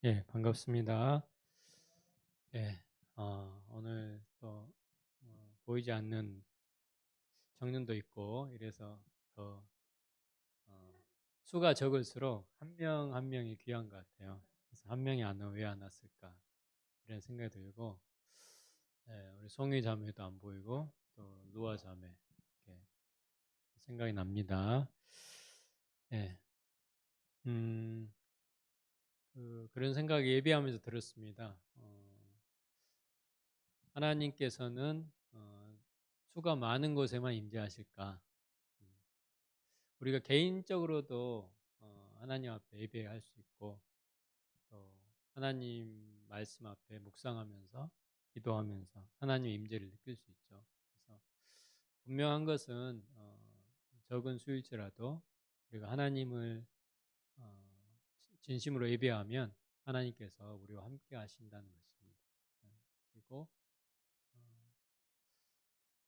예, 반갑습니다. 예, 오늘 또 보이지 않는 청년도 있고 이래서 더 수가 적을수록 한 명 한 명이 귀한 것 같아요. 그래서 한 명이 안 오면 왜 안 왔을까 이런 생각이 들고, 예, 우리 송이 자매도 안 보이고 또 루아 자매 이렇게 생각이 납니다. 예, 음, 그런 생각이 예비하면서 들었습니다. 하나님께서는 수가 많은 곳에만 임재하실까? 음, 우리가 개인적으로도 하나님 앞에 예배할 수 있고, 또 하나님 말씀 앞에 묵상하면서 기도하면서 하나님의 임재를 느낄 수 있죠. 그래서 분명한 것은 적은 수일지라도 우리가 하나님을 어, 진심으로 예배하면 하나님께서 우리와 함께 하신다는 것입니다. 네. 그리고 어,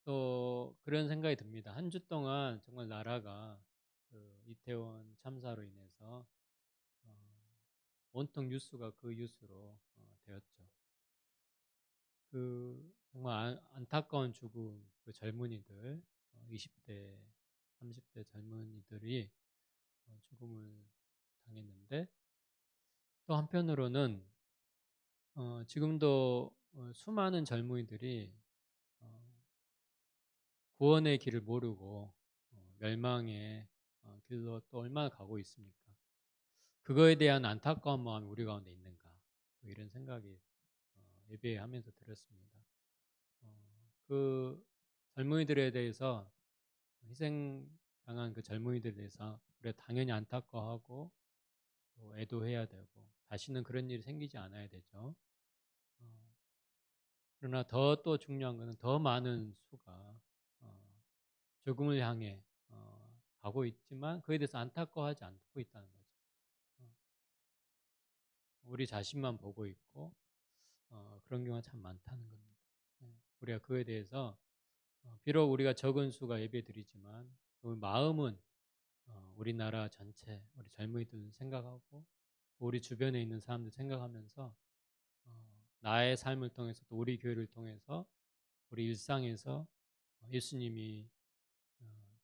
또 그런 생각이 듭니다. 한 주 동안 정말 나라가 그 이태원 참사로 인해서 어, 온통 뉴스가 그 뉴스로 되었죠. 그 정말 안타까운 죽음, 그 젊은이들, 20대, 30대 젊은이들이 죽음을 당했는데, 또 한편으로는 지금도 수많은 젊은이들이 어, 구원의 길을 모르고 멸망의 길로 또 얼마나 가고 있습니까? 그거에 대한 안타까운 마음이 우리 가운데 있는가? 뭐 이런 생각이 예배하면서 들었습니다. 그 젊은이들에 대해서 희생당한 그 젊은이들에 대해서 우리가 당연히 안타까워하고 또 애도해야 되고 다시는 그런 일이 생기지 않아야 되죠. 어, 그러나 더 또 중요한 것은 더 많은 수가 죽음을 향해 가고 있지만 그에 대해서 안타까워하지 않고 있다는 거죠. 어, 우리 자신만 보고 있고 그런 경우가 참 많다는 겁니다. 네. 우리가 그에 대해서 비록 우리가 적은 수가 예배드리지만 그 마음은 우리나라 전체 우리 젊은이들 생각하고 우리 주변에 있는 사람들 생각하면서 나의 삶을 통해서 또 우리 교회를 통해서 우리 일상에서 예수님이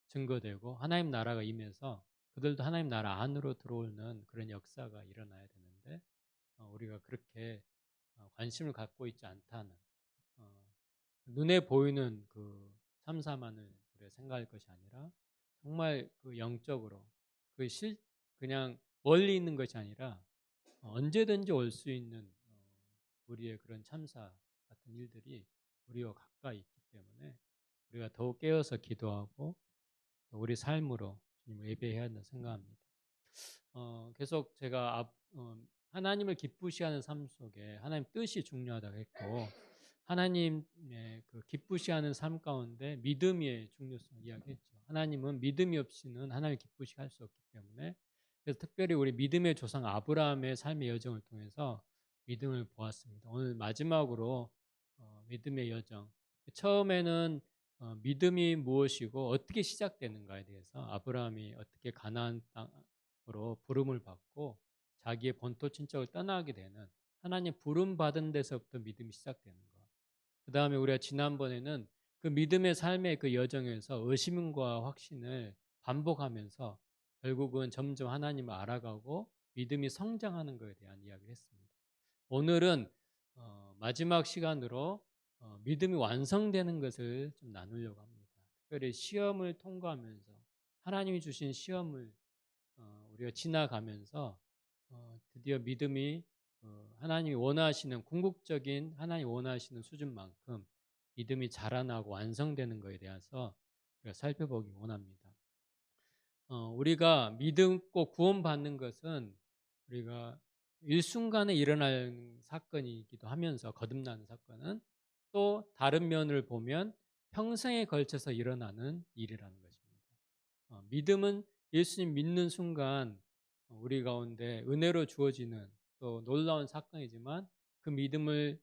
증거되고 하나님 나라가 임해서 그들도 하나님 나라 안으로 들어오는 그런 역사가 일어나야 되는데 우리가 그렇게 관심을 갖고 있지 않다는 어, 눈에 보이는 그 참사만을 우리가 생각할 것이 아니라 정말 그 영적으로 그 그냥 멀리 있는 것이 아니라 언제든지 올 수 있는 우리의 그런 참사 같은 일들이 우리와 가까이 있기 때문에 우리가 더욱 깨어서 기도하고 또 우리 삶으로 주님을 예배해야 한다 생각합니다. 계속 제가 하나님을 기쁘시하는 삶 속에 하나님 뜻이 중요하다고 했고 하나님의 그 기쁘시하는 삶 가운데 믿음의 중요성 이야기했죠. 하나님은 믿음이 없이는 하나님을 기쁘시게 할 수 없기 때문에 그래서 특별히 우리 믿음의 조상 아브라함의 삶의 여정을 통해서 믿음을 보았습니다. 오늘 마지막으로 믿음의 여정. 처음에는 믿음이 무엇이고 어떻게 시작되는가에 대해서 아브라함이 어떻게 가나안 땅으로 부름을 받고 자기의 본토 친척을 떠나게 되는 하나님 부름 받은 데서부터 믿음이 시작되는 것. 그 다음에 우리가 지난번에는 그 믿음의 삶의 그 여정에서 의심과 확신을 반복하면서 결국은 점점 하나님을 알아가고 믿음이 성장하는 것에 대한 이야기를 했습니다. 오늘은 마지막 시간으로 믿음이 완성되는 것을 좀 나누려고 합니다. 특별히 시험을 통과하면서 하나님이 주신 시험을 우리가 지나가면서 드디어 믿음이 하나님이 원하시는 궁극적인 하나님이 원하시는 수준만큼 믿음이 자라나고 완성되는 것에 대해서 우리가 살펴보기 원합니다. 우리가 믿고 구원받는 것은 우리가 일순간에 일어날 사건이기도 하면서 거듭나는 사건은 또 다른 면을 보면 평생에 걸쳐서 일어나는 일이라는 것입니다. 믿음은 예수님 믿는 순간 우리 가운데 은혜로 주어지는 또 놀라운 사건이지만 그 믿음을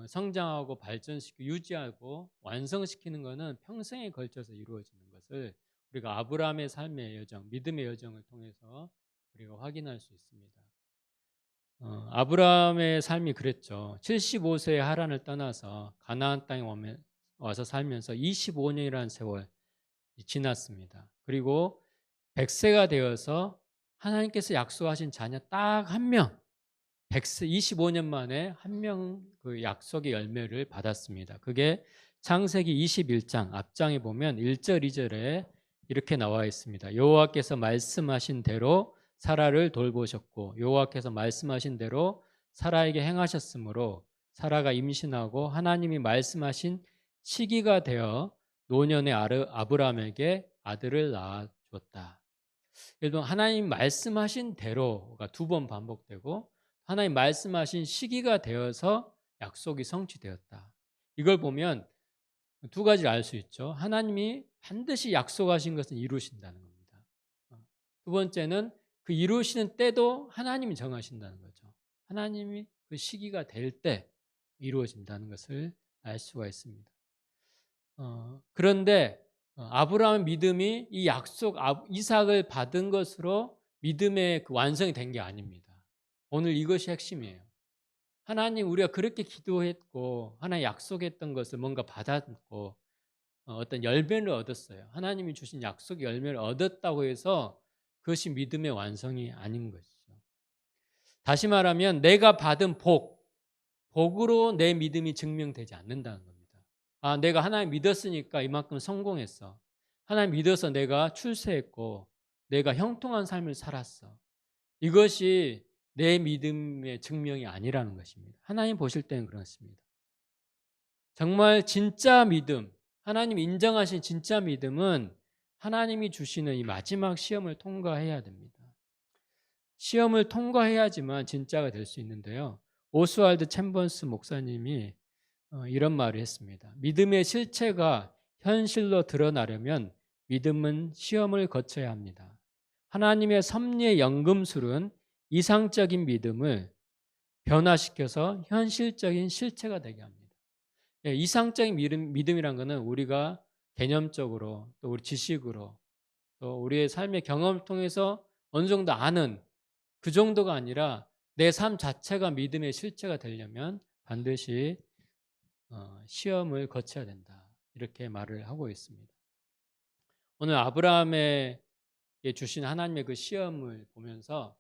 성장하고 발전시키고 유지하고 완성시키는 것은 평생에 걸쳐서 이루어지는 것을 우리가 아브라함의 삶의 여정, 믿음의 여정을 통해서 우리가 확인할 수 있습니다. 아브라함의 삶이 그랬죠. 75세에 하란을 떠나서 가나안 땅에 와서 살면서 25년이라는 세월 지났습니다. 그리고 100세가 되어서 하나님께서 약속하신 자녀 딱 한 명, 100세 25년 만에 한 명 그 약속의 열매를 받았습니다. 그게 창세기 21장 앞장에 보면 1절 2절에 이렇게 나와 있습니다. 여호와께서 말씀하신 대로 사라를 돌보셨고 여호와께서 말씀하신 대로 사라에게 행하셨으므로 사라가 임신하고 하나님이 말씀하신 시기가 되어 노년의 아브라함에게 아들을 낳아주었다. 예를 들면 하나님 말씀하신 대로가 두 번 반복되고 하나님 말씀하신 시기가 되어서 약속이 성취되었다. 이걸 보면 두 가지를 알 수 있죠. 하나님이 반드시 약속하신 것은 이루신다는 겁니다. 두 번째는 그 이루시는 때도 하나님이 정하신다는 거죠. 하나님이 그 시기가 될 때 이루어진다는 것을 알 수가 있습니다. 그런데 아브라함의 믿음이 이 약속 이삭을 받은 것으로 믿음의 그 완성이 된 게 아닙니다. 오늘 이것이 핵심이에요. 하나님 우리가 그렇게 기도했고 하나님 약속했던 것을 뭔가 받았고 어떤 열매를 얻었어요. 하나님이 주신 약속의 열매를 얻었다고 해서 그것이 믿음의 완성이 아닌 것이죠. 다시 말하면 내가 받은 복으로 내 믿음이 증명되지 않는다는 겁니다. 내가 하나님 믿었으니까 이만큼 성공했어. 하나님 믿어서 내가 출세했고 내가 형통한 삶을 살았어. 이것이 내 믿음의 증명이 아니라는 것입니다. 하나님 보실 때는 그렇습니다. 정말 진짜 믿음, 하나님 인정하신 진짜 믿음은 하나님이 주시는 이 마지막 시험을 통과해야 됩니다. 시험을 통과해야지만 진짜가 될 수 있는데요. 오스왈드 챔버스 목사님이 이런 말을 했습니다. 믿음의 실체가 현실로 드러나려면 믿음은 시험을 거쳐야 합니다. 하나님의 섭리의 연금술은 이상적인 믿음을 변화시켜서 현실적인 실체가 되게 합니다. 이상적인 믿음이란 것은 우리가 개념적으로 또 우리 지식으로 또 우리의 삶의 경험을 통해서 어느 정도 아는 그 정도가 아니라 내 삶 자체가 믿음의 실체가 되려면 반드시 시험을 거쳐야 된다. 이렇게 말을 하고 있습니다. 오늘 아브라함에게 주신 하나님의 그 시험을 보면서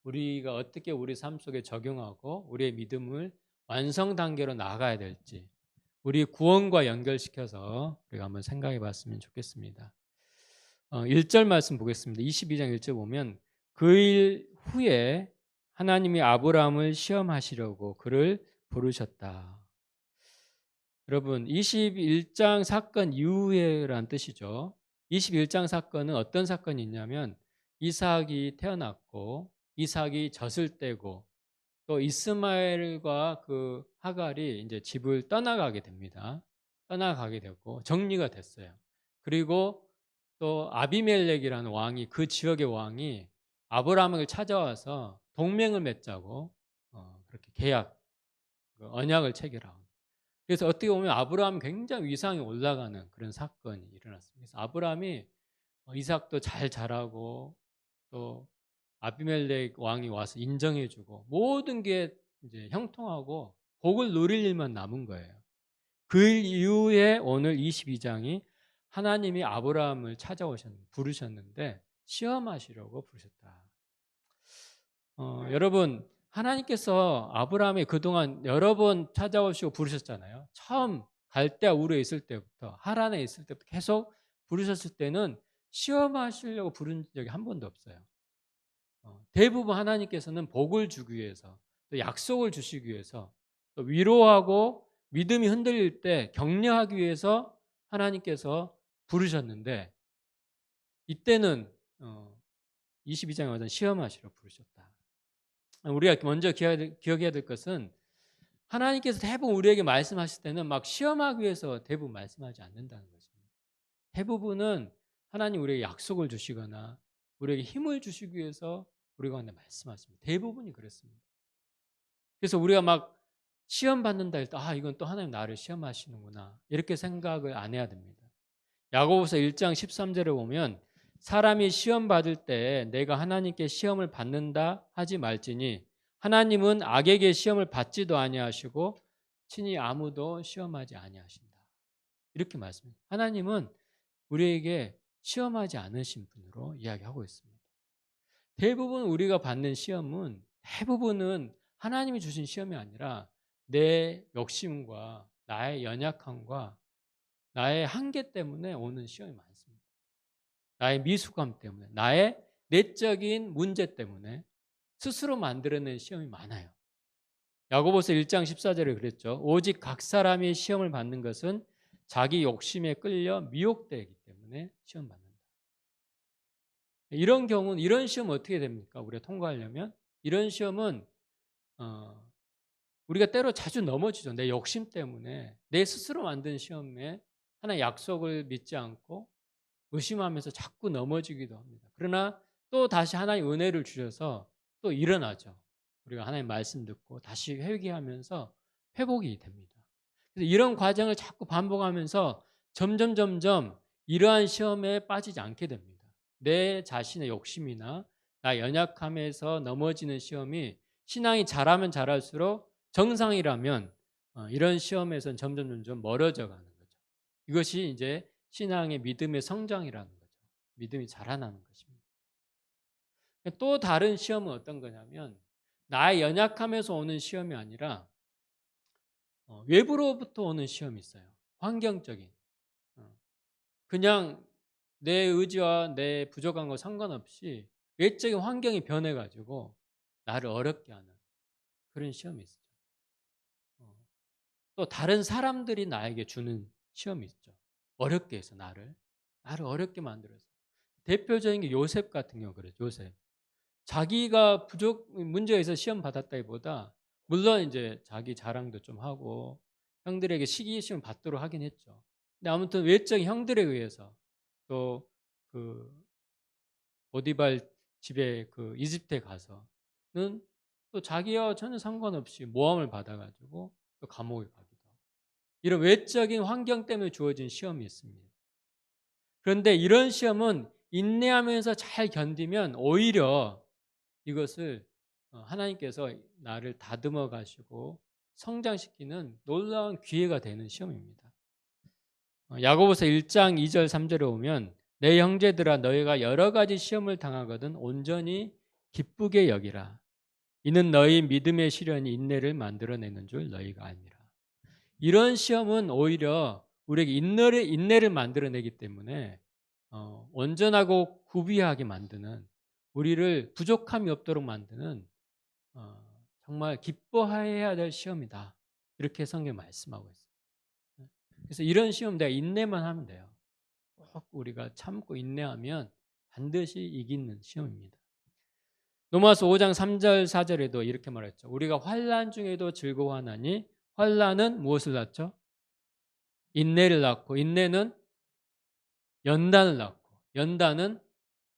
우리가 어떻게 우리 삶 속에 적용하고 우리의 믿음을 완성 단계로 나아가야 될지 우리 구원과 연결시켜서 우리가 한번 생각해 봤으면 좋겠습니다. 1절 말씀 보겠습니다. 22장 1절 보면 그 일 후에 하나님이 아브라함을 시험하시려고 그를 부르셨다. 여러분 21장 사건 이후에란 뜻이죠. 21장 사건은 어떤 사건이 있냐면 이삭이 태어났고 이삭이 젖을 떼고 또 이스마엘과 그 하갈이 이제 집을 떠나가게 됩니다. 떠나가게 됐고 정리가 됐어요. 그리고 또 아비멜렉이라는 왕이 그 지역의 왕이 아브라함을 찾아와서 동맹을 맺자고 그렇게 그 언약을 체결하고 그래서 어떻게 보면 아브라함 굉장히 위상이 올라가는 그런 사건이 일어났습니다. 그래서 아브라함이 이삭도 잘 자라고 또 아비멜렉 왕이 와서 인정해주고 모든 게 이제 형통하고 복을 누릴 일만 남은 거예요. 그 이후에 오늘 22장이 하나님이 아브라함을 부르셨는데 시험하시려고 부르셨다. 여러분 하나님께서 아브라함이 그동안 여러 번 찾아오시고 부르셨잖아요. 처음 갈대아 우르에 있을 때부터 하란에 있을 때부터 계속 부르셨을 때는 시험하시려고 부른 적이 한 번도 없어요. 대부분 하나님께서는 복을 주기 위해서 또 약속을 주시기 위해서 또 위로하고 믿음이 흔들릴 때 격려하기 위해서 하나님께서 부르셨는데 이때는 22장에 와서 시험하시러 부르셨다. 우리가 먼저 기억해야 될 것은 하나님께서 대부분 우리에게 말씀하실 때는 막 시험하기 위해서 대부분 말씀하지 않는다는 것입니다. 대부분은 하나님 우리에게 약속을 주시거나 우리에게 힘을 주시기 위해서 우리 가운데 말씀하십니다. 대부분이 그렇습니다. 그래서 우리가 막 시험 받는다 할 때 이건 또 하나님 나를 시험하시는구나 이렇게 생각을 안 해야 됩니다. 야고보서 1장 13절에 보면 사람이 시험 받을 때 내가 하나님께 시험을 받는다 하지 말지니 하나님은 악에게 시험을 받지도 아니하시고 친히 아무도 시험하지 아니하신다. 이렇게 말씀합니다. 하나님은 우리에게 시험하지 않으신 분으로 이야기하고 있습니다. 대부분 우리가 받는 시험은 대부분은 하나님이 주신 시험이 아니라 내 욕심과 나의 연약함과 나의 한계 때문에 오는 시험이 많습니다. 나의 미숙함 때문에, 나의 내적인 문제 때문에 스스로 만들어낸 시험이 많아요. 야고보서 1장 14절에 그랬죠. 오직 각 사람이 시험을 받는 것은 자기 욕심에 끌려 미혹되기 때문에 시험 받는다. 이런 경우는 이런 시험 어떻게 됩니까? 우리가 통과하려면 이런 시험은 우리가 때로 자주 넘어지죠. 내 욕심 때문에 내 스스로 만든 시험에 하나의 약속을 믿지 않고 의심하면서 자꾸 넘어지기도 합니다. 그러나 또 다시 하나님 은혜를 주셔서 또 일어나죠. 우리가 하나님 말씀 듣고 다시 회개하면서 회복이 됩니다. 그래서 이런 과정을 자꾸 반복하면서 점점 이러한 시험에 빠지지 않게 됩니다. 내 자신의 욕심이나 나 연약함에서 넘어지는 시험이 신앙이 자라면 자랄수록 정상이라면 이런 시험에서는 점점 멀어져 가는 거죠. 이것이 이제 신앙의 믿음의 성장이라는 거죠. 믿음이 자라나는 것입니다. 또 다른 시험은 어떤 거냐면 나의 연약함에서 오는 시험이 아니라 외부로부터 오는 시험이 있어요. 환경적인. 그냥 내 의지와 내 부족한 거 상관없이 외적인 환경이 변해가지고 나를 어렵게 하는 그런 시험이 있죠. 또 다른 사람들이 나에게 주는 시험이 있죠. 어렵게 해서 나를 어렵게 만들어서. 대표적인 게 요셉 같은 경우 그래요. 요셉. 자기가 문제가 있어서 시험 받았다기보다 물론 이제 자기 자랑도 좀 하고 형들에게 시기시험 받도록 하긴 했죠. 근데 아무튼 외적인 형들에 의해서 또 그 보디발 집에 그 이집트에 가서는 또 자기와 전혀 상관없이 모함을 받아가지고 또 감옥에 가기도 하고 이런 외적인 환경 때문에 주어진 시험이 있습니다. 그런데 이런 시험은 인내하면서 잘 견디면 오히려 이것을 하나님께서 나를 다듬어 가시고 성장시키는 놀라운 기회가 되는 시험입니다. 야고보서 1장 2절 3절에 보면 내 형제들아 너희가 여러 가지 시험을 당하거든 온전히 기쁘게 여기라. 이는 너희 믿음의 시련이 인내를 만들어내는 줄 너희가 아니라. 이런 시험은 오히려 우리에게 인내를 만들어내기 때문에 온전하고 구비하게 만드는 우리를 부족함이 없도록 만드는 정말 기뻐해야 될 시험이다. 이렇게 성경에 말씀하고 있어요. 그래서 이런 시험 내가 인내만 하면 돼요. 꼭 우리가 참고 인내하면 반드시 이기는 시험입니다. 로마서 5장 3절 4절에도 이렇게 말했죠. 우리가 환난 중에도 즐거워하나니 환난은 무엇을 낳죠? 인내를 낳고 인내는 연단을 낳고 연단은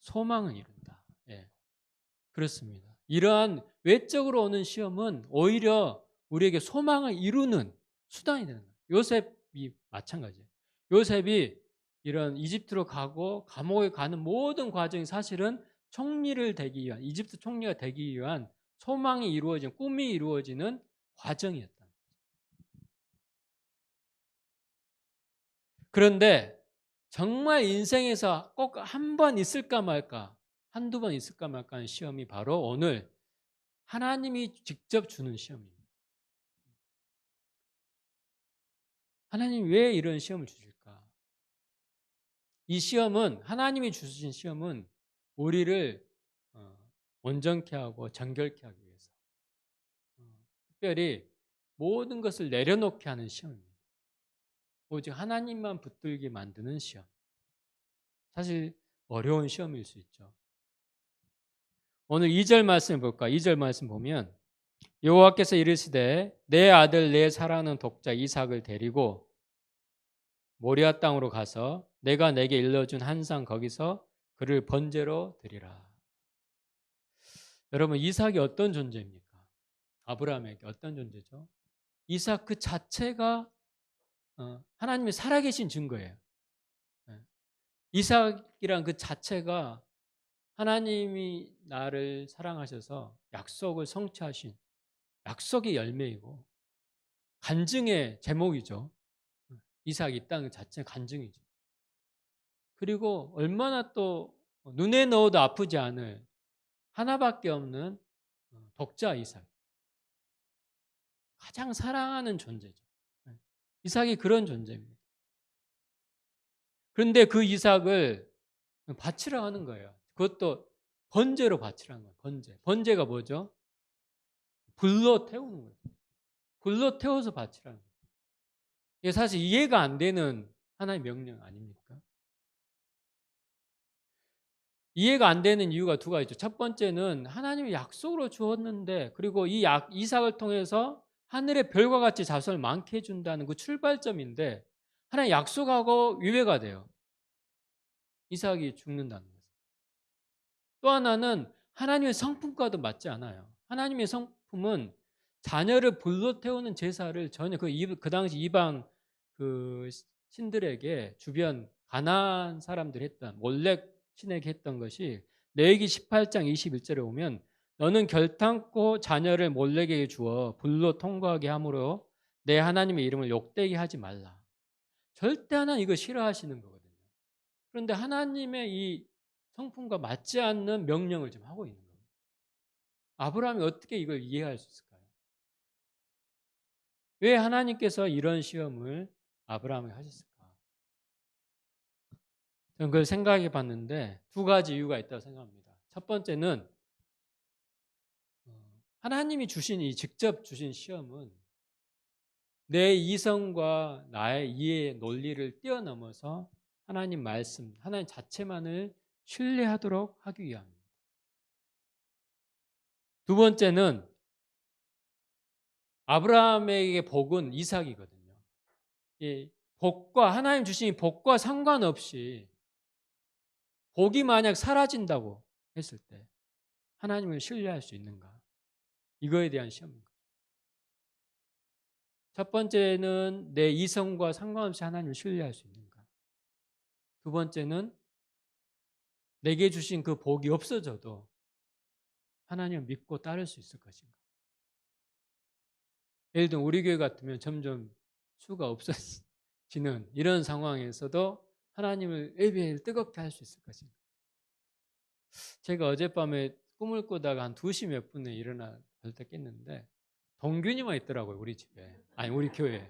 소망을 이룬다. 예, 그렇습니다. 이러한 외적으로 오는 시험은 오히려 우리에게 소망을 이루는 수단이 되는 거예요. 요셉이 마찬가지예요. 요셉이 이런 이집트로 가고 감옥에 가는 모든 과정이 사실은 총리를 되기 위한 이집트 총리가 되기 위한 소망이 이루어지는 꿈이 이루어지는 과정이었다. 그런데 정말 인생에서 꼭 한 번 있을까 말까 한두 번 있을까 말까 하는 시험이 바로 오늘 하나님이 직접 주는 시험입니다. 하나님이 왜 이런 시험을 주실까? 이 시험은 하나님이 주신 시험은 우리를 온전케 하고 정결케 하기 위해서 특별히 모든 것을 내려놓게 하는 시험입니다. 오직 하나님만 붙들게 만드는 시험. 사실 어려운 시험일 수 있죠. 오늘 2절 말씀을 볼까? 2절 말씀 보면 여호와께서 이르시되 내 아들 내 사랑하는 독자 이삭을 데리고 모리아 땅으로 가서 내가 내게 일러준 한 상 거기서 그를 번제로 드리라. 여러분 이삭이 어떤 존재입니까? 아브라함에게 어떤 존재죠? 이삭 그 자체가 하나님이 살아계신 증거예요. 예. 이삭이란 그 자체가 하나님이 나를 사랑하셔서 약속을 성취하신 약속의 열매이고 간증의 제목이죠. 이삭이 이 땅 자체가 간증이죠. 그리고 얼마나 또 눈에 넣어도 아프지 않을 하나밖에 없는 독자 이삭. 가장 사랑하는 존재죠. 네. 이삭이 그런 존재입니다. 그런데 그 이삭을 바치라 하는 거예요. 그것도 번제로 바치라는 거예요. 번제. 번제가 뭐죠? 불로 태우는 거예요. 불로 태워서 바치라는 거예요. 이게 사실 이해가 안 되는 하나의 명령 아닙니까? 이해가 안 되는 이유가 두 가지죠. 첫 번째는 하나님이 약속으로 주었는데, 그리고 이삭을 통해서 하늘의 별과 같이 자손을 많게 해준다는 그 출발점인데, 하나님 약속하고 위배가 돼요. 이삭이 죽는다는 거죠. 또 하나는 하나님의 성품과도 맞지 않아요. 하나님의 성품은 자녀를 불로 태우는 제사를 전혀 그 당시 이방 그 신들에게 주변 가나안 사람들이 했던 몰렉 신에게 했던 것이 레위기 18장 21절에 보면 너는 결탄코 자녀를 몰렉에게 주어 불로 통과하게 함으로 내 하나님의 이름을 욕되게 하지 말라. 절대 하나님 이거 싫어하시는 거거든요. 그런데 하나님의 이 성품과 맞지 않는 명령을 지금 하고 있는 거예요. 아브라함이 어떻게 이걸 이해할 수 있을까요? 왜 하나님께서 이런 시험을 아브라함에게 하셨을까? 저는 그걸 생각해 봤는데 두 가지 이유가 있다고 생각합니다. 첫 번째는 하나님이 주신 이 직접 주신 시험은 내 이성과 나의 이해의 논리를 뛰어넘어서 하나님 말씀, 하나님 자체만을 신뢰하도록 하기 위함입니다. 두 번째는 아브라함에게 복은 이삭이거든요. 이 복과 하나님 주신 복과 상관없이 복이 만약 사라진다고 했을 때 하나님을 신뢰할 수 있는가? 이거에 대한 시험입니다. 첫 번째는 내 이성과 상관없이 하나님을 신뢰할 수 있는가? 두 번째는 내게 주신 그 복이 없어져도 하나님을 믿고 따를 수 있을 것인가? 예를 들면 우리 교회 같으면 점점 수가 없어지는 이런 상황에서도 하나님을 예배를 뜨겁게 할 수 있을 것인가? 제가 어젯밤에 꿈을 꾸다가 한 2시 몇 분에 일어나 벌떡 깼는데 동균이만 있더라고요, 우리 집에. 아니, 우리 교회에.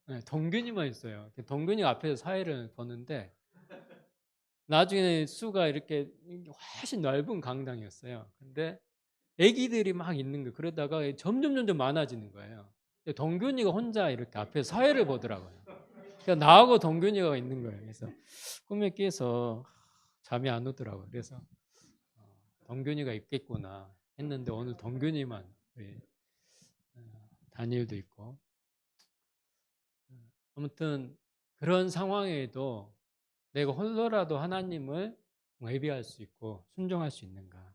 네, 동균이만 있어요. 동균이가 앞에서 사회를 보는데 나중에 수가 이렇게 훨씬 넓은 강당이었어요. 근데 애기들이 막 있는 거예요. 그러다가 점점 많아지는 거예요. 동균이가 혼자 이렇게 앞에서 사회를 보더라고요. 그러니까 나하고 동균이가 있는 거예요. 그래서 꿈에 깨서 잠이 안 오더라고요. 그래서 동균이가 있겠구나 했는데 오늘 동균이만 다니엘도 있고 아무튼 그런 상황에도 내가 홀로라도 하나님을 예비할 수 있고 순종할 수 있는가?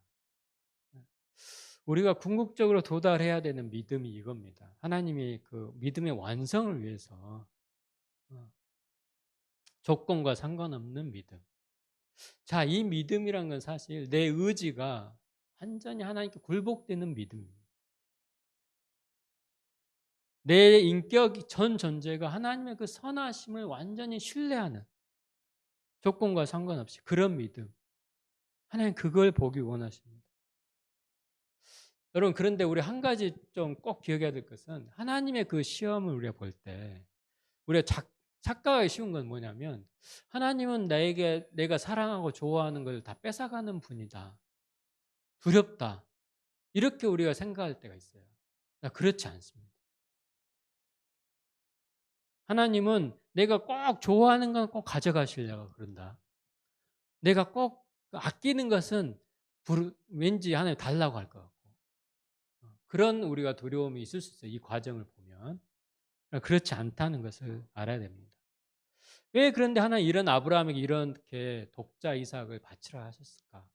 우리가 궁극적으로 도달해야 되는 믿음이 이겁니다. 하나님이 그 믿음의 완성을 위해서 조건과 상관없는 믿음. 자, 이 믿음이란 건 사실 내 의지가 완전히 하나님께 굴복되는 믿음입니다. 내 인격 전 존재가 하나님의 그 선하심을 완전히 신뢰하는 조건과 상관없이 그런 믿음. 하나님 그걸 보기 원하십니다. 여러분, 그런데 우리 한 가지 좀 꼭 기억해야 될 것은 하나님의 그 시험을 우리가 볼 때 우리가 착각하기 쉬운 건 뭐냐면 하나님은 나에게 내가 사랑하고 좋아하는 걸 다 뺏어가는 분이다. 두렵다. 이렇게 우리가 생각할 때가 있어요. 그렇지 않습니다. 하나님은 내가 꼭 좋아하는 건 꼭 가져가시려고 그런다. 내가 꼭 아끼는 것은 왠지 하나님 달라고 할 것 같고 그런 우리가 두려움이 있을 수 있어요. 이 과정을 보면. 그렇지 않다는 것을 알아야 됩니다. 왜 그런데 하나님 이런 아브라함에게 이렇게 독자 이삭을 바치라 하셨을까?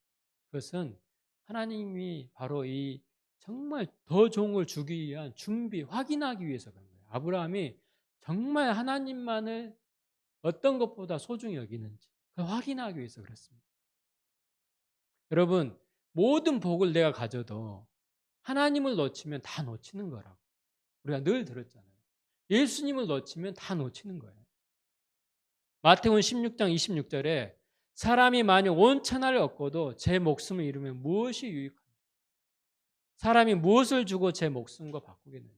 그것은 하나님이 바로 이 정말 더 좋은 걸 주기 위한 준비, 확인하기 위해서 그런 거예요. 아브라함이 정말 하나님만을 어떤 것보다 소중히 여기는지 그걸 확인하기 위해서 그렇습니다. 여러분, 모든 복을 내가 가져도 하나님을 놓치면 다 놓치는 거라고. 우리가 늘 들었잖아요. 예수님을 놓치면 다 놓치는 거예요. 마태복음 16장 26절에 사람이 만약 온 천하를 얻고도 제 목숨을 잃으면 무엇이 유익하냐. 사람이 무엇을 주고 제 목숨과 바꾸겠느냐.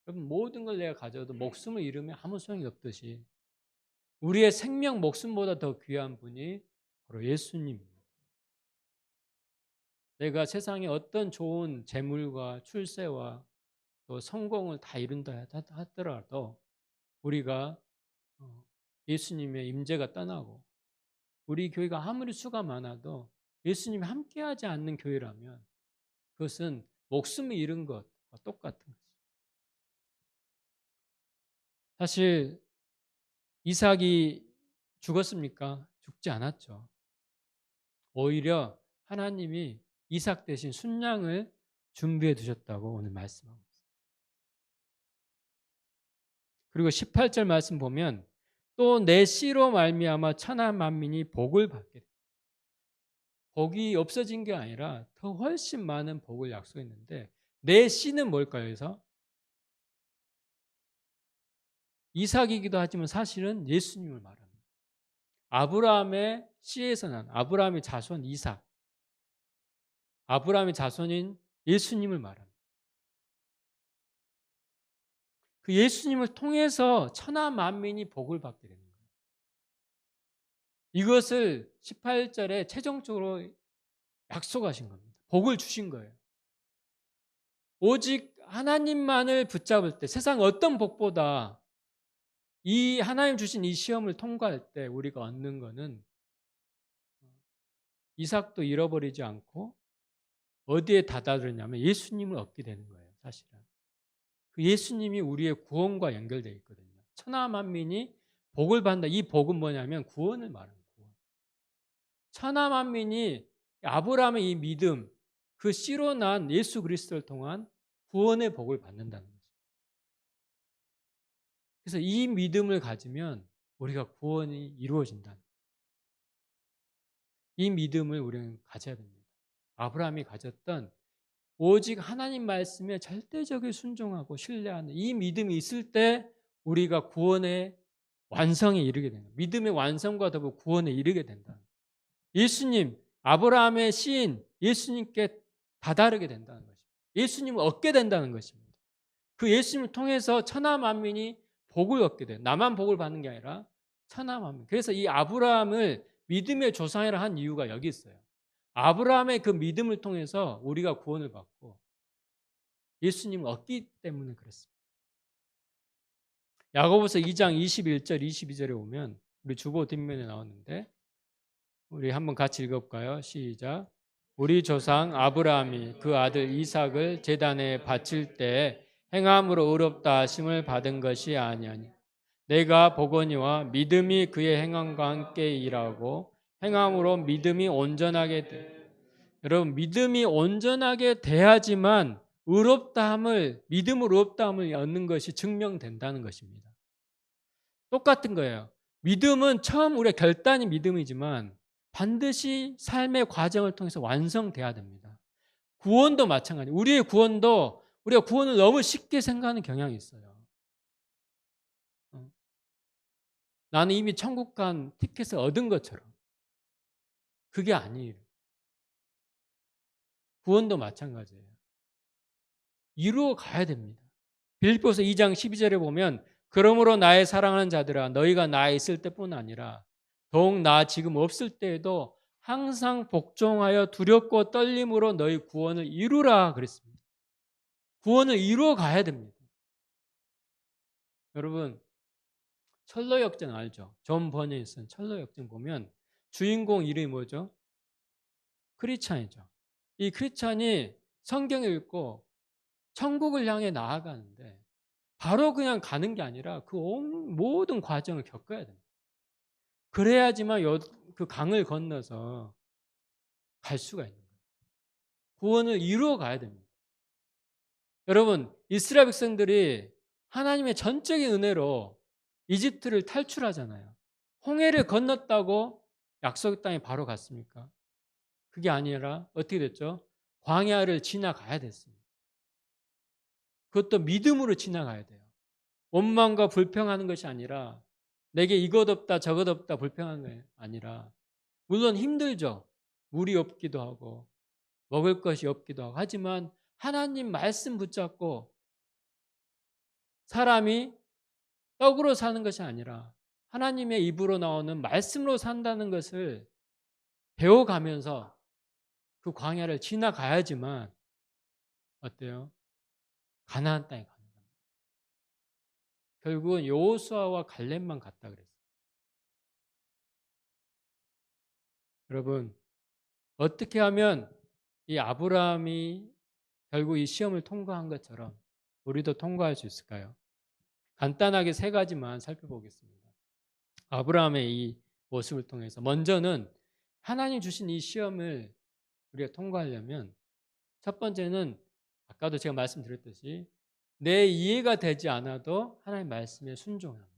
여러분, 모든 걸 내가 가져도 목숨을 잃으면 아무 소용이 없듯이 우리의 생명 목숨보다 더 귀한 분이 바로 예수님입니다. 내가 세상에 어떤 좋은 재물과 출세와 또 성공을 다 이룬다 하더라도 우리가 예수님의 임재가 떠나고 우리 교회가 아무리 수가 많아도 예수님이 함께하지 않는 교회라면 그것은 목숨을 잃은 것과 똑같은 거죠. 사실 이삭이 죽었습니까? 죽지 않았죠. 오히려 하나님이 이삭 대신 순양을 준비해 두셨다고 오늘 말씀하고 있습니다. 그리고 18절 말씀 보면 또 내 씨로 말미암아 천하 만민이 복을 받게 됩니다. 복이 없어진 게 아니라 더 훨씬 많은 복을 약속했는데 내 씨는 뭘까요? 그래서 이삭이기도 하지만 사실은 예수님을 말합니다. 아브라함의 씨에서 난 아브라함의 자손 이삭, 아브라함의 자손인 예수님을 말합니다. 그 예수님을 통해서 천하 만민이 복을 받게 되는 거예요. 이것을 18절에 최종적으로 약속하신 겁니다. 복을 주신 거예요. 오직 하나님만을 붙잡을 때 세상 어떤 복보다 이 하나님 주신 이 시험을 통과할 때 우리가 얻는 거는 이삭도 잃어버리지 않고 어디에 다다르냐면 예수님을 얻게 되는 거예요. 사실은 그 예수님이 우리의 구원과 연결되어 있거든요. 천하 만민이 복을 받는다. 이 복은 뭐냐면 구원을 말합니다. 구원. 천하 만민이 아브라함의 이 믿음, 그 씨로 난 예수 그리스도를 통한 구원의 복을 받는다는 거죠. 그래서 이 믿음을 가지면 우리가 구원이 이루어진다. 이 믿음을 우리는 가져야 됩니다. 아브라함이 가졌던 오직 하나님 말씀에 절대적으로 순종하고 신뢰하는 이 믿음이 있을 때 우리가 구원의 완성에 이르게 됩니다. 믿음의 완성과 더불어 구원에 이르게 된다. 예수님, 아브라함의 시인 예수님께 다다르게 된다는 것입니다. 예수님을 얻게 된다는 것입니다. 그 예수님을 통해서 천하 만민이 복을 얻게 돼요. 나만 복을 받는 게 아니라 천하 만민. 그래서 이 아브라함을 믿음의 조상이라 한 이유가 여기 있어요. 아브라함의 그 믿음을 통해서 우리가 구원을 받고 예수님을 얻기 때문에 그렇습니다. 야고보서 2장 21절 22절에 오면 우리 주보 뒷면에 나오는데 우리 한번 같이 읽어볼까요? 시작. 우리 조상 아브라함이 그 아들 이삭을 제단에 바칠 때 행함으로 의롭다 하심을 받은 것이 아니하니 내가 보거니와 믿음이 그의 행함과 함께 일하고 행함으로 믿음이 온전하게 돼. 여러분 믿음이 온전하게 돼야지만 의롭다함을 믿음으로 의롭다함을 얻는 것이 증명된다는 것입니다. 똑같은 거예요. 믿음은 처음 우리가 결단이 믿음이지만 반드시 삶의 과정을 통해서 완성돼야 됩니다. 구원도 마찬가지. 우리의 구원도 우리가 구원을 너무 쉽게 생각하는 경향이 있어요. 나는 이미 천국 간 티켓을 얻은 것처럼. 그게 아니에요. 구원도 마찬가지예요. 이루어 가야 됩니다. 빌립보서 2장 12절에 보면 그러므로 나의 사랑하는 자들아 너희가 나에 있을 때뿐 아니라 더욱 나 지금 없을 때에도 항상 복종하여 두렵고 떨림으로 너희 구원을 이루라 그랬습니다. 구원을 이루어 가야 됩니다. 여러분 철로 역정 알죠? 존 버니에 쓴 철로 역정 보면 주인공 이름이 뭐죠? 크리스찬이죠. 이 크리스찬이 성경을 읽고 천국을 향해 나아가는데 바로 그냥 가는 게 아니라 그 모든 과정을 겪어야 됩니다. 그래야지만 그 강을 건너서 갈 수가 있는 거예요. 구원을 이루어 가야 됩니다. 여러분 이스라엘 백성들이 하나님의 전적인 은혜로 이집트를 탈출하잖아요. 홍해를 건넜다고 약속의 땅에 바로 갔습니까? 그게 아니라 어떻게 됐죠? 광야를 지나가야 됐습니다. 그것도 믿음으로 지나가야 돼요. 원망과 불평하는 것이 아니라 내게 이것 없다 저것 없다 불평하는 게 아니라 물론 힘들죠. 물이 없기도 하고 먹을 것이 없기도 하고 하지만 하나님 말씀 붙잡고 사람이 떡으로 사는 것이 아니라 하나님의 입으로 나오는 말씀으로 산다는 것을 배워가면서 그 광야를 지나가야지만 어때요? 가나안 땅에 가는 겁니다. 결국은 여호수아와 갈렙만 갔다 그랬어요. 여러분 어떻게 하면 이 아브라함이 결국 이 시험을 통과한 것처럼 우리도 통과할 수 있을까요? 간단하게 세 가지만 살펴보겠습니다. 아브라함의 이 모습을 통해서 먼저는 하나님 주신 이 시험을 우리가 통과하려면 첫 번째는 아까도 제가 말씀드렸듯이 내 이해가 되지 않아도 하나님 말씀에 순종하는 것.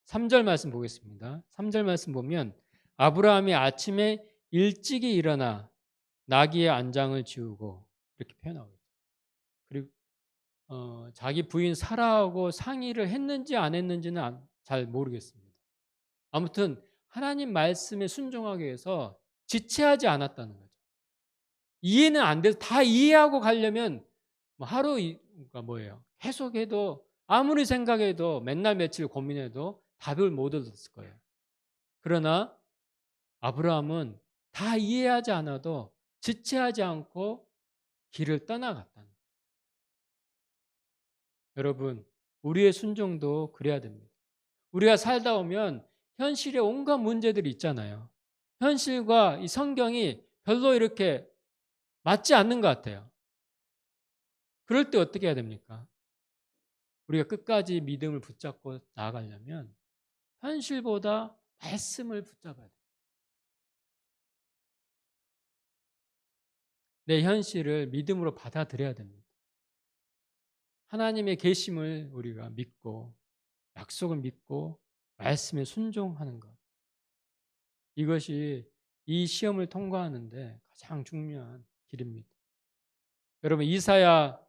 3절 말씀 보겠습니다. 3절 말씀 보면 아브라함이 아침에 일찍이 일어나 나귀의 안장을 지우고 이렇게 표현하고 있죠. 그리고 자기 부인 사라하고 상의를 했는지 안 했는지는 잘 모르겠습니다. 아무튼 하나님 말씀에 순종하기 위해서 지체하지 않았다는 거죠. 이해는 안 돼서 다 이해하고 가려면 하루가 뭐예요? 계속해도 아무리 생각해도 맨날 며칠 고민해도 답을 못 얻었을 거예요. 그러나 아브라함은 다 이해하지 않아도 지체하지 않고 길을 떠나갔다는 거예요. 여러분, 우리의 순종도 그래야 됩니다. 우리가 살다 오면 현실에 온갖 문제들이 있잖아요. 현실과 이 성경이 별로 이렇게 맞지 않는 것 같아요. 그럴 때 어떻게 해야 됩니까? 우리가 끝까지 믿음을 붙잡고 나아가려면 현실보다 말씀을 붙잡아야 돼요. 내 현실을 믿음으로 받아들여야 됩니다. 하나님의 계심을 우리가 믿고 약속을 믿고 말씀에 순종하는 것. 이것이 이 시험을 통과하는데 가장 중요한 길입니다. 여러분 이사야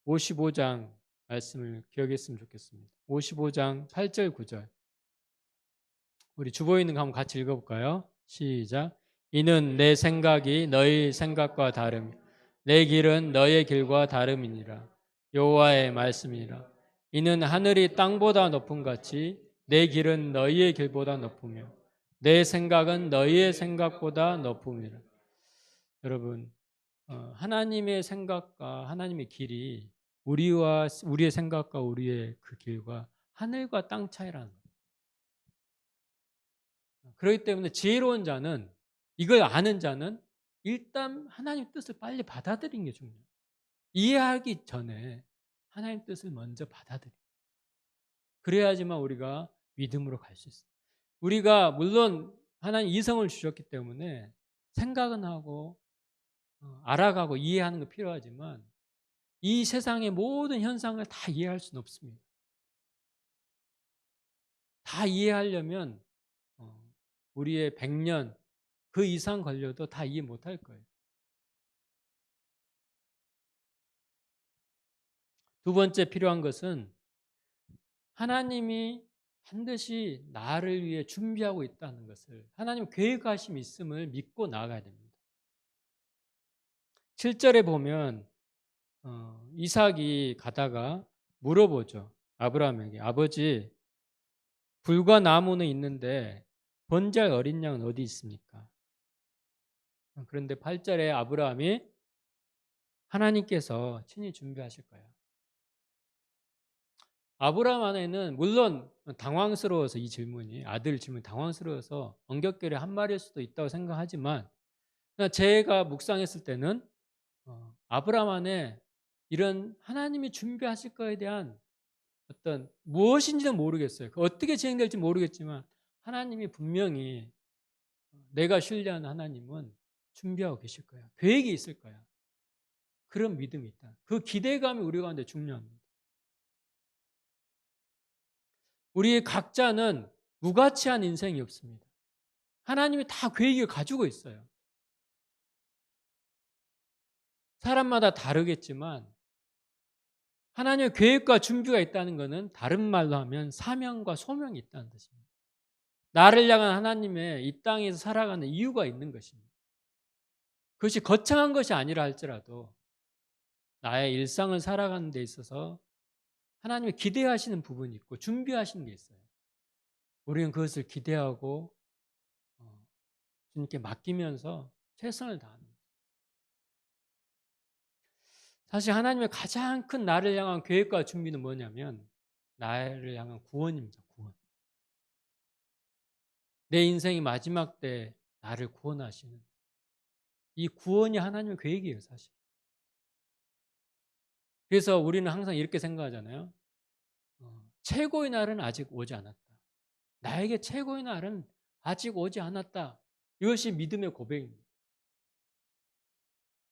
55장 말씀을 기억했으면 좋겠습니다. 55장 8절 9절. 우리 주보에 있는 거 한번 같이 읽어볼까요? 시작. 이는 내 생각이 너희 생각과 다르며 내 길은 너의 길과 다름이니라. 여호와의 말씀이니라. 이는 하늘이 땅보다 높음 같이 내 길은 너희의 길보다 높으며 내 생각은 너희의 생각보다 높음이라. 여러분 하나님의 생각과 하나님의 길이 우리의 생각과 우리의 그 길과 하늘과 땅 차이라는 거예요. 그렇기 때문에 지혜로운 자는 이걸 아는 자는 일단 하나님 뜻을 빨리 받아들이는 게 중요해요. 이해하기 전에 하나님 뜻을 먼저 받아들여요. 그래야지만 우리가 믿음으로 갈 수 있어요. 우리가 물론 하나님 이성을 주셨기 때문에 생각은 하고 알아가고 이해하는 거 필요하지만 이 세상의 모든 현상을 다 이해할 수는 없습니다. 다 이해하려면 우리의 100년 그 이상 걸려도 다 이해 못할 거예요. 두 번째 필요한 것은 하나님이 반드시 나를 위해 준비하고 있다는 것을 하나님 계획하심이 있음을 믿고 나아가야 됩니다. 7절에 보면 이삭이 가다가 물어보죠. 아브라함에게 아버지 불과 나무는 있는데 번제할 어린 양은 어디 있습니까? 그런데 8절에 아브라함이 하나님께서 친히 준비하실 거예요. 아브라함 안에는 물론 당황스러워서 이 질문이 아들 질문이 당황스러워서 엉겹결에 한 말일 수도 있다고 생각하지만 제가 묵상했을 때는 아브라함 안에 이런 하나님이 준비하실 거에 대한 어떤 무엇인지는 모르겠어요. 어떻게 진행될지 모르겠지만 하나님이 분명히 내가 신뢰하는 하나님은 준비하고 계실 거야. 계획이 있을 거야. 그런 믿음이 있다. 그 기대감이 우리 가운데 중요합니다. 우리 각자는 무가치한 인생이 없습니다. 하나님이 다 계획을 가지고 있어요. 사람마다 다르겠지만 하나님의 계획과 준비가 있다는 것은 다른 말로 하면 사명과 소명이 있다는 뜻입니다. 나를 향한 하나님의 이 땅에서 살아가는 이유가 있는 것입니다. 그것이 거창한 것이 아니라 할지라도 나의 일상을 살아가는 데 있어서 하나님이 기대하시는 부분이 있고 준비하시는 게 있어요. 우리는 그것을 기대하고 주님께 맡기면서 최선을 다하는 거예요. 사실 하나님의 가장 큰 나를 향한 계획과 준비는 뭐냐면 나를 향한 구원입니다. 구원. 내 인생의 마지막 때 나를 구원하시는 이 구원이 하나님의 계획이에요, 사실. 그래서 우리는 항상 이렇게 생각하잖아요. 최고의 날은 아직 오지 않았다. 나에게 최고의 날은 아직 오지 않았다. 이것이 믿음의 고백입니다.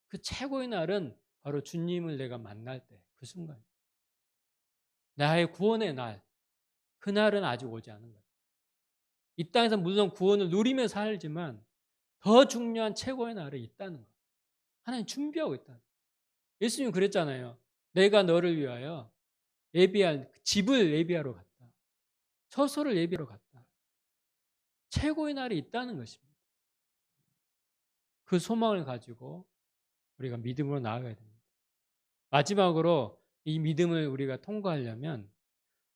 그 최고의 날은 바로 주님을 내가 만날 때, 그 순간. 나의 구원의 날, 그 날은 아직 오지 않은 거예요. 이 땅에서 물론 구원을 누리며 살지만 더 중요한 최고의 날이 있다는 거예요. 하나님 준비하고 있다. 예수님 그랬잖아요. 내가 너를 위하여 예비할 집을 예비하러 갔다. 처소를 예비하러 갔다. 최고의 날이 있다는 것입니다. 그 소망을 가지고 우리가 믿음으로 나아가야 됩니다. 마지막으로 이 믿음을 우리가 통과하려면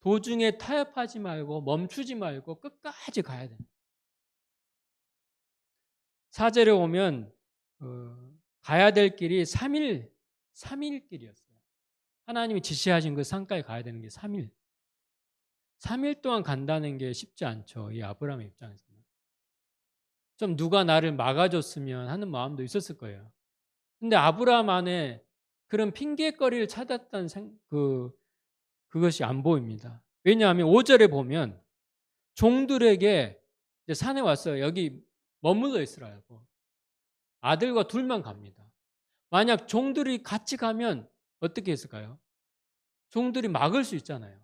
도중에 타협하지 말고 멈추지 말고 끝까지 가야 됩니다. 4절에 오면 가야 될 길이 3일 길이었어요. 하나님이 지시하신 그 산까지 가야 되는 게 3일. 3일 동안 간다는 게 쉽지 않죠. 이 아브라함의 입장에서는. 좀 누가 나를 막아줬으면 하는 마음도 있었을 거예요. 근데 아브라함 안에 그런 핑계거리를 찾았다는 그것이 안 보입니다. 왜냐하면 5절에 보면 종들에게 이제 산에 왔어요. 여기 머물러 있으라고. 아들과 둘만 갑니다. 만약 종들이 같이 가면 어떻게 했을까요? 종들이 막을 수 있잖아요.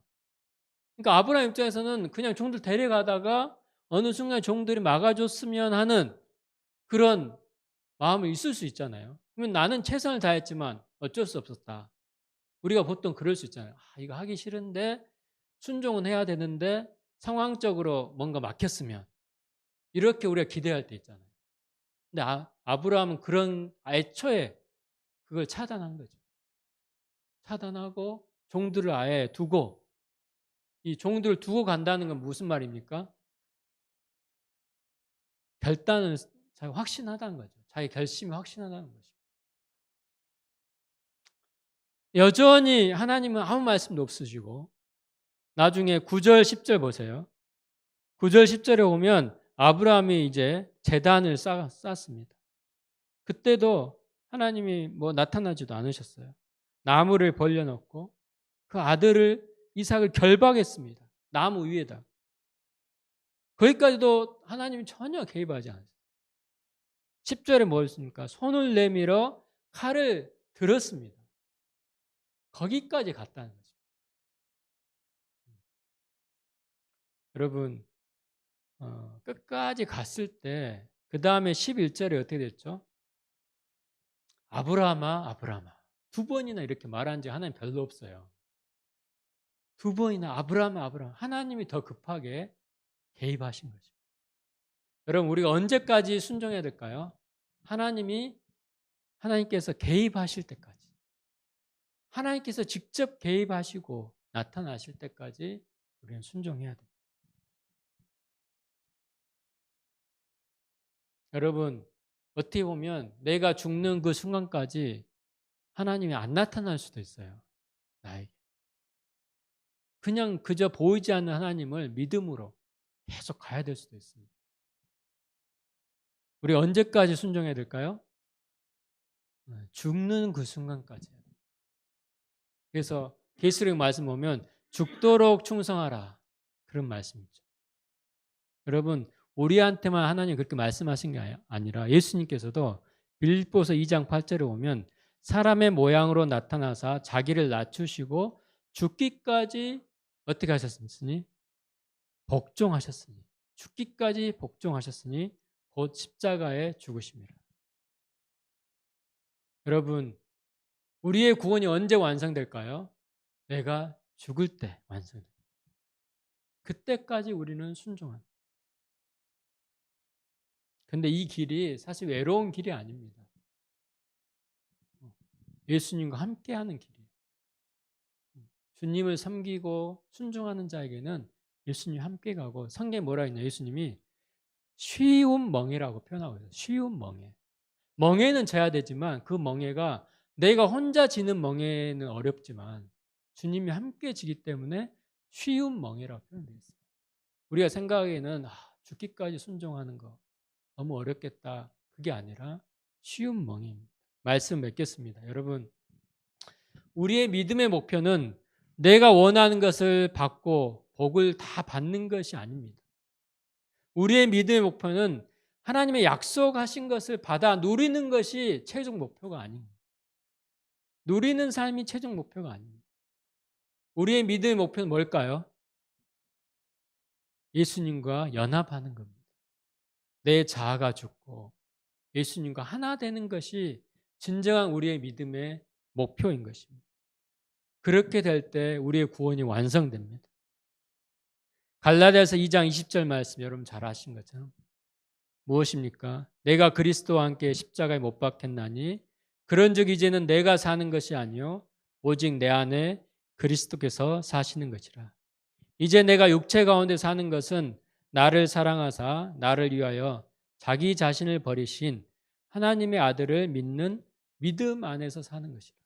그러니까 아브라함 입장에서는 그냥 종들 데려가다가 어느 순간 종들이 막아줬으면 하는 그런 마음이 있을 수 있잖아요. 그러면 나는 최선을 다했지만 어쩔 수 없었다. 우리가 보통 그럴 수 있잖아요. 이거 하기 싫은데 순종은 해야 되는데 상황적으로 뭔가 막혔으면 이렇게 우리가 기대할 때 있잖아요. 근데 아브라함은 그런 애초에 그걸 차단한 거죠. 차단하고 종들을 아예 두고 이 종들을 두고 간다는 건 무슨 말입니까? 결단을 자기 확신하다는 거죠. 자기 결심이 확신하다는 거죠. 여전히 하나님은 아무 말씀도 없으시고 나중에 9절 10절 보세요. 9절 10절에 오면 아브라함이 이제 제단을 쌓습니다. 그때도 하나님이 뭐 나타나지도 않으셨어요. 나무를 벌려놓고 그 아들을 이삭을 결박했습니다. 나무 위에다. 거기까지도 하나님이 전혀 개입하지 않았어요. 10절에 뭐였습니까? 손을 내밀어 칼을 들었습니다. 거기까지 갔다는 거죠. 여러분 끝까지 갔을 때 그 다음에 11절에 어떻게 됐죠? 아브라함아 아브라함아. 2번이나 이렇게 말한 지 하나님 별로 없어요. 2번이나 아브라함아 아브라함. 하나님이 더 급하게 개입하신 거죠. 여러분 우리가 언제까지 순종해야 될까요? 하나님께서 개입하실 때까지. 하나님께서 직접 개입하시고 나타나실 때까지 우리는 순종해야 돼요. 여러분 어떻게 보면 내가 죽는 그 순간까지 하나님이 안 나타날 수도 있어요. 나에게. 그냥 그저 보이지 않는 하나님을 믿음으로 계속 가야 될 수도 있습니다. 우리 언제까지 순종해야 될까요? 죽는 그 순간까지. 그래서 계시록 말씀 보면 죽도록 충성하라. 그런 말씀이죠. 여러분 우리한테만 하나님 그렇게 말씀하신 게 아니라 예수님께서도 빌립보서 2장 8절에 보면 사람의 모양으로 나타나사 자기를 낮추시고 죽기까지 어떻게 하셨으니? 복종하셨으니. 죽기까지 복종하셨으니 곧 십자가에 죽으심이라. 여러분 우리의 구원이 언제 완성될까요? 내가 죽을 때 완성됩니다. 그때까지 우리는 순종합니다. 근데 이 길이 사실 외로운 길이 아닙니다. 예수님과 함께하는 길이에요. 주님을 섬기고 순종하는 자에게는 예수님이 함께 가고, 성경에 뭐라 했냐, 예수님이 쉬운 멍에라고 표현하고 있어요. 쉬운 멍에. 멍에는 져야 되지만 그 멍에가 내가 혼자 지는 멍에는 어렵지만 주님이 함께 지기 때문에 쉬운 멍에라고 표현되어 있어요. 우리가 생각하기에는 죽기까지 순종하는 거 너무 어렵겠다. 그게 아니라 쉬운 멍에입니다. 말씀 맺겠습니다. 여러분, 우리의 믿음의 목표는 내가 원하는 것을 받고 복을 다 받는 것이 아닙니다. 우리의 믿음의 목표는 하나님의 약속하신 것을 받아 누리는 것이 최종 목표가 아닙니다. 누리는 삶이 최종 목표가 아닙니다. 우리의 믿음의 목표는 뭘까요? 예수님과 연합하는 겁니다. 내 자아가 죽고 예수님과 하나 되는 것이 진정한 우리의 믿음의 목표인 것입니다. 그렇게 될 때 우리의 구원이 완성됩니다. 갈라디아서 2장 20절 말씀 여러분 잘 아신 것처럼 무엇입니까? 내가 그리스도와 함께 십자가에 못 박혔나니 그런즉 이제는 내가 사는 것이 아니요 오직 내 안에 그리스도께서 사시는 것이라. 이제 내가 육체 가운데 사는 것은 나를 사랑하사 나를 위하여 자기 자신을 버리신 하나님의 아들을 믿는 믿음 안에서 사는 것이라.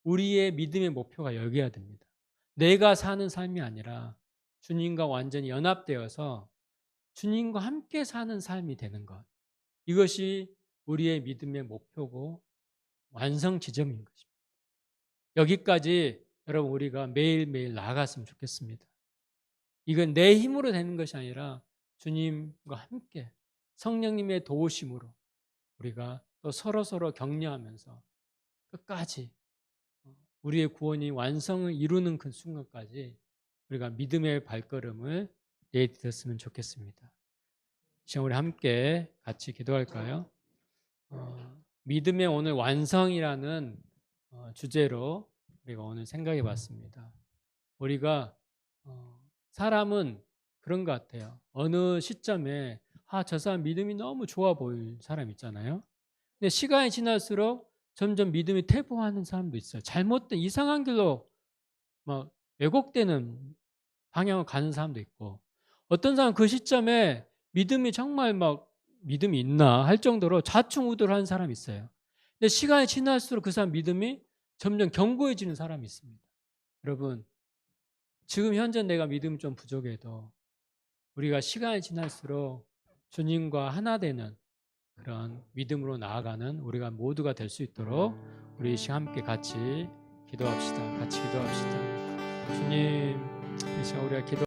우리의 믿음의 목표가 여기야 됩니다. 내가 사는 삶이 아니라 주님과 완전히 연합되어서 주님과 함께 사는 삶이 되는 것. 이것이 우리의 믿음의 목표고 완성 지점인 것입니다. 여기까지 여러분 우리가 매일매일 나아갔으면 좋겠습니다. 이건 내 힘으로 되는 것이 아니라 주님과 함께 성령님의 도우심으로 우리가 또 서로서로 격려하면서 끝까지 우리의 구원이 완성을 이루는 그 순간까지 우리가 믿음의 발걸음을 내딛었으면 좋겠습니다. 시간 우리 함께 같이 기도할까요? 믿음의 오늘 완성이라는 주제로 우리가 오늘 생각해 봤습니다. 우리가 사람은 그런 것 같아요. 어느 시점에 저 사람 믿음이 너무 좋아 보일 사람 있잖아요. 근데 시간이 지날수록 점점 믿음이 퇴보하는 사람도 있어요. 잘못된 이상한 길로 막 왜곡되는 방향을 가는 사람도 있고, 어떤 사람은 그 시점에 믿음이 정말 막 믿음이 있나 할 정도로 좌충우돌하는 사람이 있어요. 근데 시간이 지날수록 그 사람 믿음이 점점 견고해지는 사람이 있습니다. 여러분, 지금 현재 내가 믿음이 좀 부족해도 우리가 시간이 지날수록 주님과 하나 되는 그런 믿음으로 나아가는 우리가 모두가 될 수 있도록 우리 함께 같이 기도합시다. 같이 기도합시다. 주님, 이 시간 우리가 기도